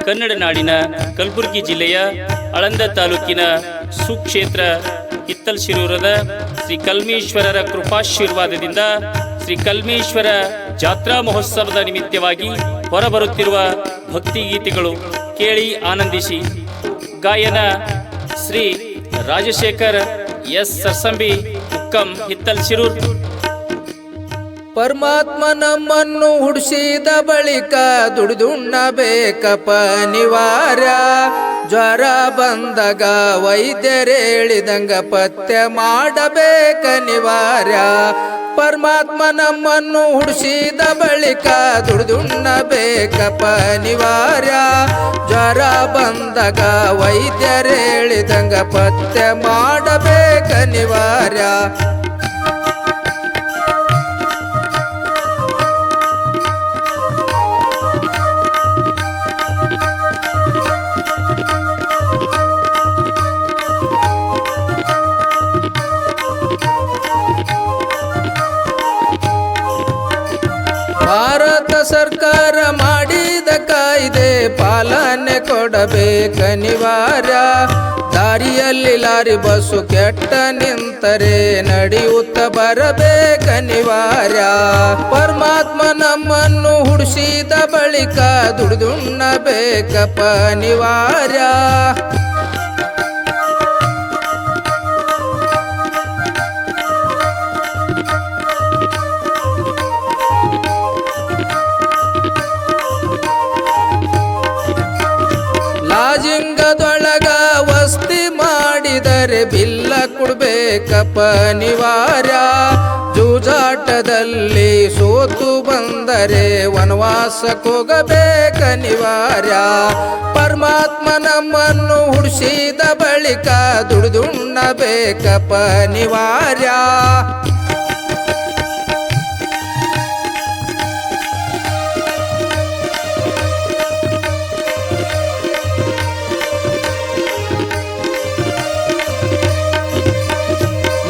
ಕನ್ನಡ ನಾಡಿನ ಕಲಬುರಗಿ ಜಿಲ್ಲೆಯ ಆಳಂದ ತಾಲೂಕಿನ ಸುಕ್ಷೇತ್ರ ಹಿತ್ತಲಶಿರೂರದ ಶ್ರೀ ಕಲ್ಮೇಶ್ವರರ ಕೃಪಾಶೀರ್ವಾದದಿಂದ ಶ್ರೀ ಕಲ್ಮೇಶ್ವರ ಜಾತ್ರಾ ಮಹೋತ್ಸವದ ನಿಮಿತ್ತವಾಗಿ ಹೊರಬರುತ್ತಿರುವ ಭಕ್ತಿಗೀತೆಗಳು ಕೇಳಿ ಆನಂದಿಸಿ. ಗಾಯನ ಶ್ರೀ ರಾಜಶೇಖರ್ ಎಸ್ ಸರ್ಸಂಬಿ ಹುಕ್ಕಂ ಹಿತ್ತಲಶಿರೂರ್. ಪರಮಾತ್ಮ ನಮ್ಮನ್ನು ಹುಡ್ಸಿದ ಬಳಿಕ ದುಡಿದುಣ್ಣಬೇಕಪ್ಪ ಅನಿವಾರ್ಯ. ಜ್ವರ ಬಂದಾಗ ವೈದ್ಯರೇಳಿದಂಗ ಪಥ್ಯ ಮಾಡಬೇಕನಿವಾರ್ಯ. ಪರಮಾತ್ಮ ನಮ್ಮನ್ನು ಹುಡ್ಸಿದ ಬಳಿಕ ದುಡಿದುಣ್ಣಬೇಕಪ್ಪ ಅನಿವಾರ್ಯ. ಜ್ವರ ಬಂದಾಗ ವೈದ್ಯರೇಳಿದಂಗ ಪಥ್ಯ ಮಾಡಬೇಕನಿವಾರ್ಯ. ಭಾರತ ಸರ್ಕಾರ ಮಾಡಿದ ಕಾಯ್ದೆ ಪಾಲನೆ ಕೊಡಬೇಕನಿವಾರ್ಯ. ದಾರಿಯಲ್ಲಿ ಲಾರಿ ಬಸ್ಸು ಕೆಟ್ಟ ನಿಂತರೆ ನಡೆಯುತ್ತ ಬರಬೇಕನಿವಾರ್ಯ. ಪರಮಾತ್ಮ ನಮ್ಮನ್ನು ಹುಡ್ಸಿದ ಬಳಿಕ ದುಡಿದುಣ್ಣಬೇಕಪ್ಪ ಅನಿವಾರ್ಯ. ಲಾಜಿಂಗದೊಳಗ ವಸ್ತಿ ಮಾಡಿದರೆ ಬಿಲ್ಲ ಕೊಡ್ಬೇಕಪ್ಪ ಅನಿವಾರ್ಯ. ಜೂಜಾಟದಲ್ಲಿ ಸೋತು ಬಂದರೆ ವನವಾಸಕ್ಕೋಗಬೇಕನಿವಾರ್ಯ. ಪರಮಾತ್ಮ ನಮ್ಮನ್ನು ಹುಡ್ಸಿದ ಬಳಿಕ ದುಡಿದುಣ್ಣಬೇಕಪ್ಪ ಅನಿವಾರ್ಯ.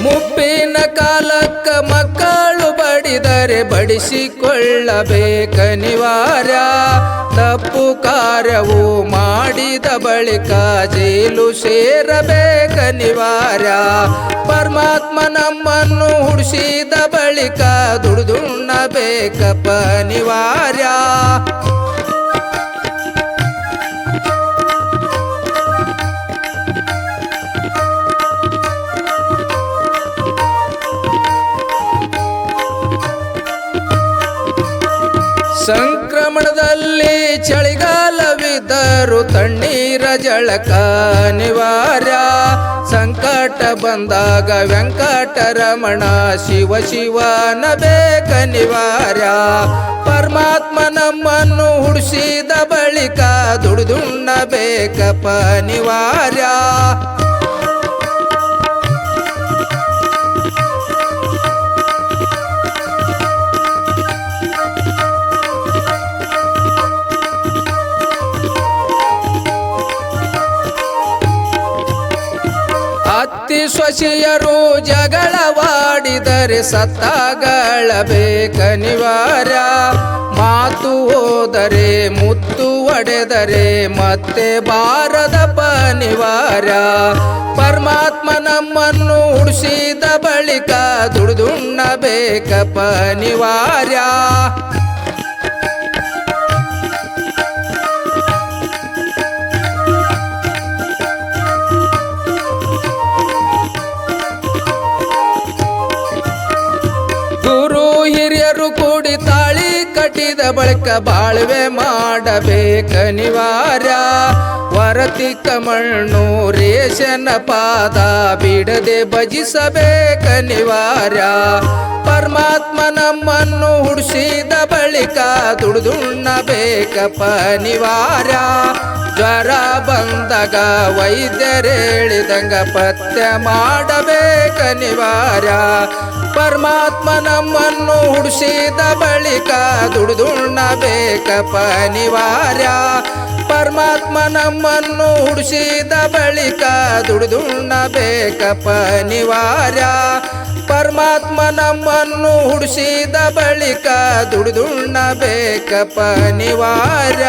ಮುಪ್ಪಿನ ಕಾಲಕ್ಕ ಮಕ್ಕಳು ಬಡಿದರೆ ಬಡಿಸಿಕೊಳ್ಳಬೇಕನಿವಾರ್ಯ. ತಪ್ಪು ಕಾರ್ಯವು ಮಾಡಿದ ಬಳಿಕ ಜೈಲು ಸೇರಬೇಕನಿವಾರ್ಯ. ಪರಮಾತ್ಮ ನಮ್ಮನ್ನು ಹುಡ್ಸಿದ ಬಳಿಕ ದುಡಿದುಣ್ಣಬೇಕಪ್ಪ ಅನಿವಾರ್ಯ. ಸಂಕ್ರಮಣದಲ್ಲಿ ಚಳಿಗಾಲವಿದ್ದರೂ ತಣ್ಣೀರ ಜಳಕ ಅನಿವಾರ್ಯ. ಸಂಕಟ ಬಂದಾಗ ವೆಂಕಟರಮಣ ಶಿವ ಶಿವ ಅನ್ನಬೇಕನಿವಾರ್ಯ. ಪರಮಾತ್ಮ ನಮ್ಮನ್ನು ಹುಡ್ಸಿದ ಬಳಿಕ ದುಡಿದುಣ್ಣಬೇಕಪ್ಪ ಅನಿವಾರ್ಯ. ಅತ್ತಿ ಸೊಸೆಯರು ಜಗಳವಾಡಿದರೆ ಸತ್ತಾಗಳಬೇಕನಿವಾರ್ಯ. ಮಾತು ಹೋದರೆ ಮುತ್ತು ಒಡೆದರೆ ಮತ್ತೆ ಬಾರದಪ್ಪ ಅನಿವಾರ್ಯ. ಪರಮಾತ್ಮ ನಮ್ಮನ್ನು ಹುಡ್ಸಿದ ಬಳಿಕ ದುಡಿದುಣ್ಣಬೇಕಪ್ಪ ಅನಿವಾರ್ಯ. ಹಿರಿಯರು ಕೂಡಿ ತಾಳಿ ಕಟ್ಟಿದ ಬಳಿಕ ಬಾಳ್ವೆ ಮಾಡಬೇಕನಿವಾರ್ಯ. ವರತಿ ಕಮಣ್ಣು ರೇಷನ ಪಾದ ಬಿಡದೆ ಭಜಿಸಬೇಕನಿವಾರ್ಯ. ಪರಮಾತ್ಮ ನಮ್ಮನ್ನು ಹುಡ್ಸಿದ ಬಳಿಕ ದುಡಿದುಣ್ಣಬೇಕಪ್ಪ ಅನಿವಾರ್ಯ. ಜ್ವರ ಬಂದಾಗ ವೈದ್ಯರೇಳಿದಂಗ ಪಥ್ಯ ಮಾಡಬೇಕನಿವಾರ್ಯ. ಪರಮಾತ್ಮ ನಮ್ಮನ್ನು ಹುಡ್ಸಿದ ಬಳಿಕ ದುಡಿದುಣ್ಣಬೇಕಪ್ಪ ಅನಿವಾರ್ಯ. ಪರಮಾತ್ಮ ನಮ್ಮನ್ನು ಹುಡ್ಸಿದ ಬಳಿಕ ದುಡಿದುಣ್ಣಬೇಕಪ್ಪ ಅನಿವಾರ್ಯ. ಪರಮಾತ್ಮ ನಮ್ಮನ್ನು ಹುಡ್ಸಿದ ಬಳಿಕ ದುಡಿದುಣ್ಣಬೇಕಪ್ಪ ಅನಿವಾರ್ಯ.